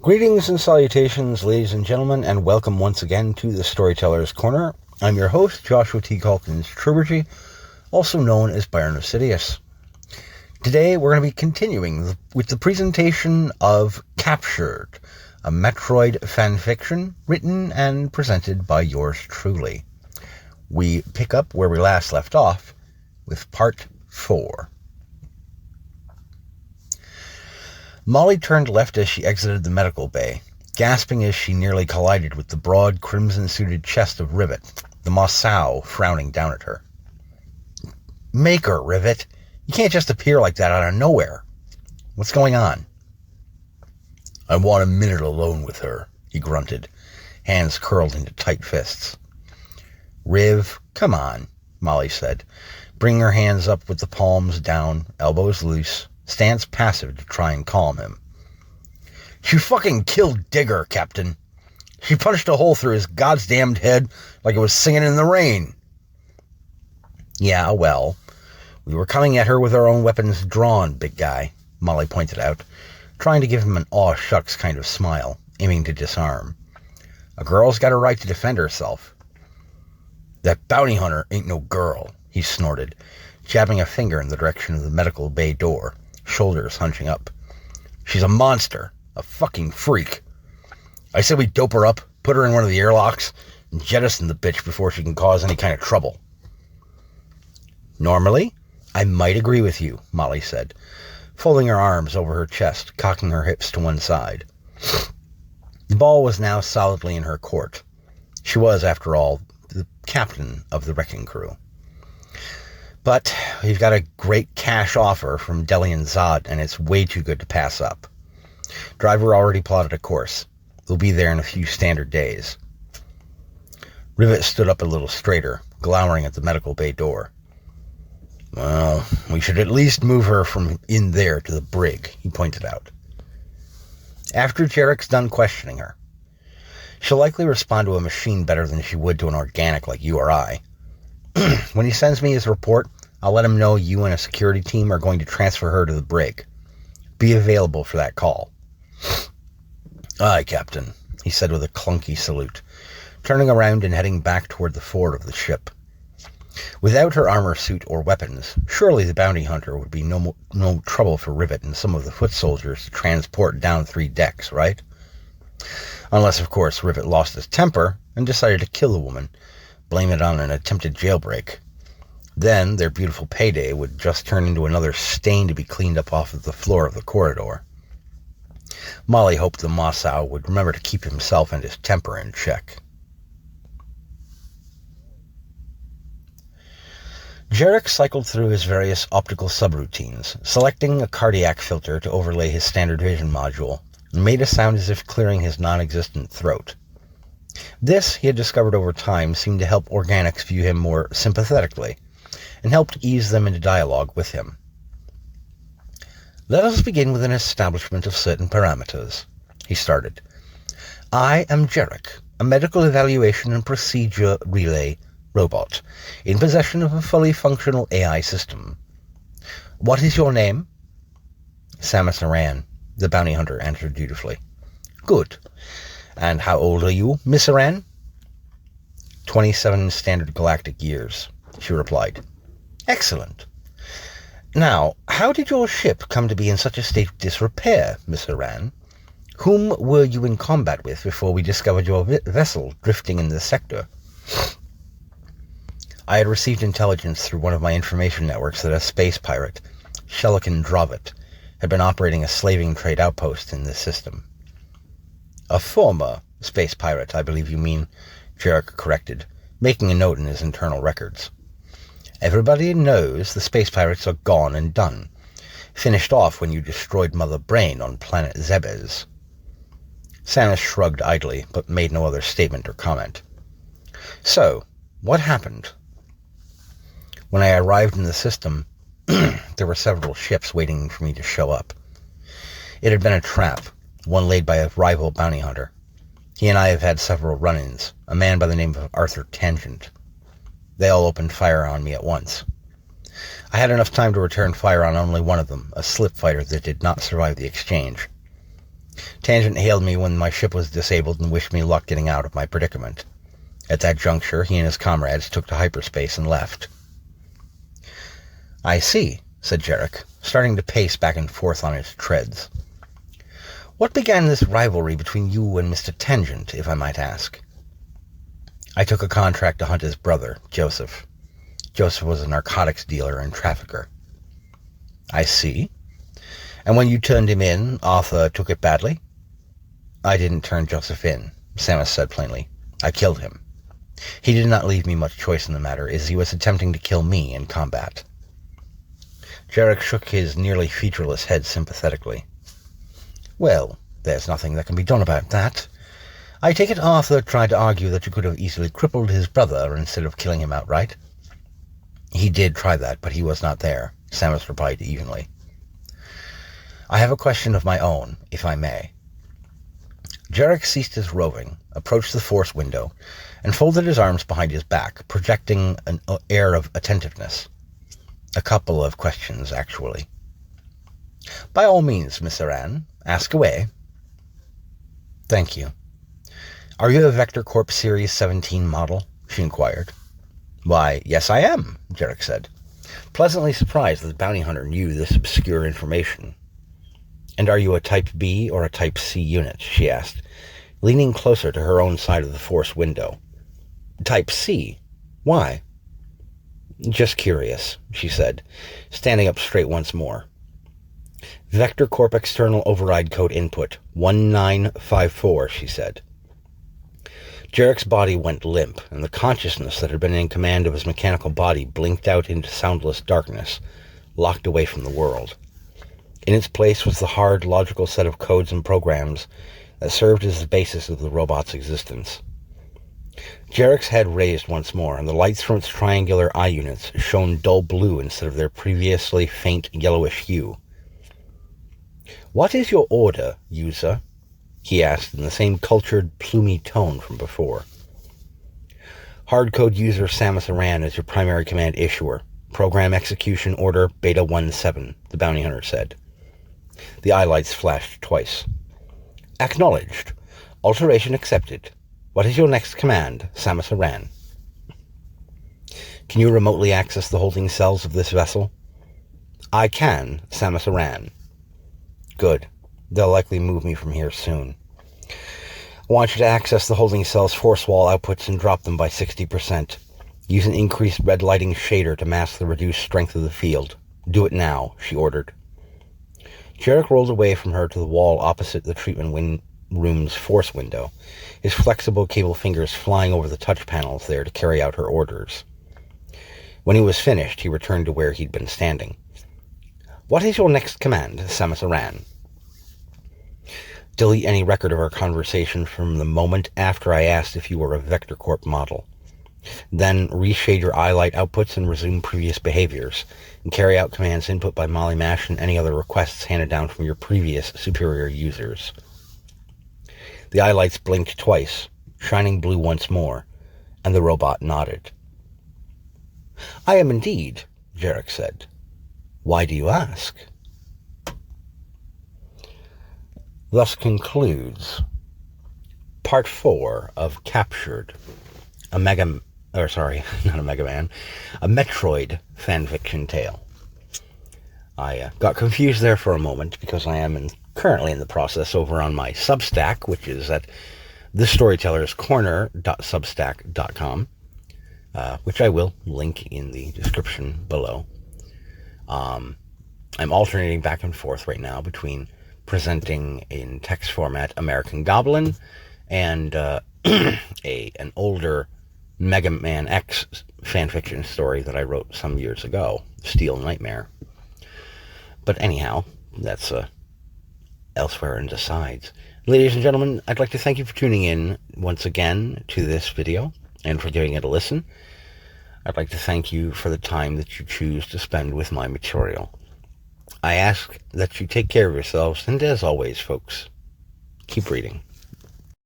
Greetings and salutations, ladies and gentlemen, and welcome once again to the Storyteller's Corner. I'm your host, Joshua T. Calkins Tribergy, also known as Byron of Sidious. Today we're going to be continuing with the presentation of Captured, a Metroid fanfiction written and presented by yours truly. We pick up where we last left off with Part 4. Molly turned left as she exited the medical bay, gasping as she nearly collided with the broad, crimson-suited chest of Rivet, the Mossau frowning down at her. Maker, Rivet! You can't just appear like that out of nowhere. What's going on? I want a minute alone with her, he grunted, hands curled into tight fists. Riv, come on, Molly said, bringing her hands up with the palms down, elbows loose, stance passive to try and calm him. You fucking killed Digger, Captain. She punched a hole through his goddamned head like it was singing in the rain. Yeah, well, we were coming at her with our own weapons drawn, big guy, Molly pointed out, trying to give him an aw shucks kind of smile, aiming to disarm. A girl's got a right to defend herself. That bounty hunter ain't no girl, he snorted, jabbing a finger in the direction of the medical bay door, shoulders hunching up. She's a monster, a fucking freak. I said we dope her up, put her in one of the airlocks, and jettison the bitch before she can cause any kind of trouble. Normally, I might agree with you, Molly said, folding her arms over her chest, cocking her hips to one side. The ball was now solidly in her court. She was, after all, the captain of the wrecking crew. But we've got a great cash offer from Delian Zod, and it's way too good to pass up. Driver already plotted a course. We'll be there in a few standard days. Rivet stood up a little straighter, glowering at the medical bay door. Well, we should at least move her from in there to the brig, he pointed out. After Jarek's done questioning her. She'll likely respond to a machine better than she would to an organic like you or I. When he sends me his report, I'll let him know you and a security team are going to transfer her to the brig. Be available for that call. Aye, Captain, he said with a clunky salute, turning around and heading back toward the forward of the ship. Without her armor suit or weapons, surely the bounty hunter would be no trouble for Rivet and some of the foot soldiers to transport down 3 decks, right? Unless, of course, Rivet lost his temper and decided to kill the woman, blame it on an attempted jailbreak. Then their beautiful payday would just turn into another stain to be cleaned up off of the floor of the corridor. Molly hoped the Mossau would remember to keep himself and his temper in check. Jarek cycled through his various optical subroutines, selecting a cardiac filter to overlay his standard vision module, and made a sound as if clearing his non-existent throat. This, he had discovered over time, seemed to help organics view him more sympathetically, and helped ease them into dialogue with him. Let us begin with an establishment of certain parameters, he started. I am Jarek, a medical evaluation and procedure relay robot, in possession of a fully functional AI system. What is your name? Samus Aran, the bounty hunter answered dutifully. Good. And how old are you, Miss Aran? 27 standard galactic years, she replied. Excellent. Now, how did your ship come to be in such a state of disrepair, Miss Aran? Whom were you in combat with before we discovered your vessel drifting in this sector? I had received intelligence through one of my information networks that a space pirate, Shelikan Dravit, had been operating a slaving trade outpost in this system. A former space pirate, I believe you mean, Jarek corrected, making a note in his internal records. Everybody knows the space pirates are gone and done, finished off when you destroyed Mother Brain on planet Zebes. Samus shrugged idly, but made no other statement or comment. So, what happened? When I arrived in the system, there were several ships waiting for me to show up. It had been a trap, one laid by a rival bounty hunter. He and I have had several run-ins, a man by the name of Arthur Tangent. They all opened fire on me at once. I had enough time to return fire on only one of them, a slip fighter that did not survive the exchange. Tangent hailed me when my ship was disabled and wished me luck getting out of my predicament. At that juncture, he and his comrades took to hyperspace and left. I see, said Jarek, starting to pace back and forth on his treads. What began this rivalry between you and Mr. Tangent, if I might ask? I took a contract to hunt his brother, Joseph. Joseph was a narcotics dealer and trafficker. I see. And when you turned him in, Arthur took it badly? I didn't turn Joseph in, Samus said plainly. I killed him. He did not leave me much choice in the matter, as he was attempting to kill me in combat. Jarek shook his nearly featureless head sympathetically. Well, there's nothing that can be done about that. I take it Arthur tried to argue that you could have easily crippled his brother instead of killing him outright. He did try that, but he was not there, Samus replied evenly. I have a question of my own, if I may. Jarek ceased his roving, approached the force window, and folded his arms behind his back, projecting an air of attentiveness. A couple of questions, actually. By all means, Miss Aran, ask away. Thank you. Are you a Vector Corp Series 17 model? She inquired. Why, yes I am, Jarek said, pleasantly surprised that the bounty hunter knew this obscure information. And are you a Type B or a Type C unit? She asked, leaning closer to her own side of the force window. Type C? Why? Just curious, she said, standing up straight once more. Vector Corp External Override Code Input 1954, she said. Jarek's body went limp, and the consciousness that had been in command of his mechanical body blinked out into soundless darkness, locked away from the world. In its place was the hard, logical set of codes and programs that served as the basis of the robot's existence. Jarek's head raised once more, and the lights from its triangular eye units shone dull blue instead of their previously faint yellowish hue. What is your order, user? He asked in the same cultured, plumy tone from before. Hardcode user Samus Aran is your primary command issuer. Program execution order Beta 17, the bounty hunter said. The eye lights flashed twice. Acknowledged. Alteration accepted. What is your next command, Samus Aran? Can you remotely access the holding cells of this vessel? I can, Samus Aran. Good. They'll likely move me from here soon. I want you to access the holding cell's force wall outputs and drop them by 60%. Use an increased red lighting shader to mask the reduced strength of the field. Do it now, she ordered. Jarek rolled away from her to the wall opposite the treatment room's force window, his flexible cable fingers flying over the touch panels there to carry out her orders. When he was finished, he returned to where he'd been standing. What is your next command, Samus Aran? Delete any record of our conversation from the moment after I asked if you were a Vector Corp model. Then reshade your eye light outputs and resume previous behaviors, and carry out commands input by Molly Mash and any other requests handed down from your previous superior users. The eye lights blinked twice, shining blue once more, and the robot nodded. I am indeed, Jarek said. Why do you ask? Thus concludes Part 4 of Captured, a Metroid fanfiction tale. I got confused there for a moment because I am currently in the process over on my Substack, which is at thisstorytellerscorner.substack.com, which I will link in the description below. I'm alternating back and forth right now between presenting in text format American Goblin and an older Mega Man X fanfiction story that I wrote some years ago, Steel Nightmare. But anyhow, that's elsewhere and asides. Ladies and gentlemen, I'd like to thank you for tuning in once again to this video and for giving it a listen. I'd like to thank you for the time that you choose to spend with my material. I ask that you take care of yourselves, and as always, folks, keep reading.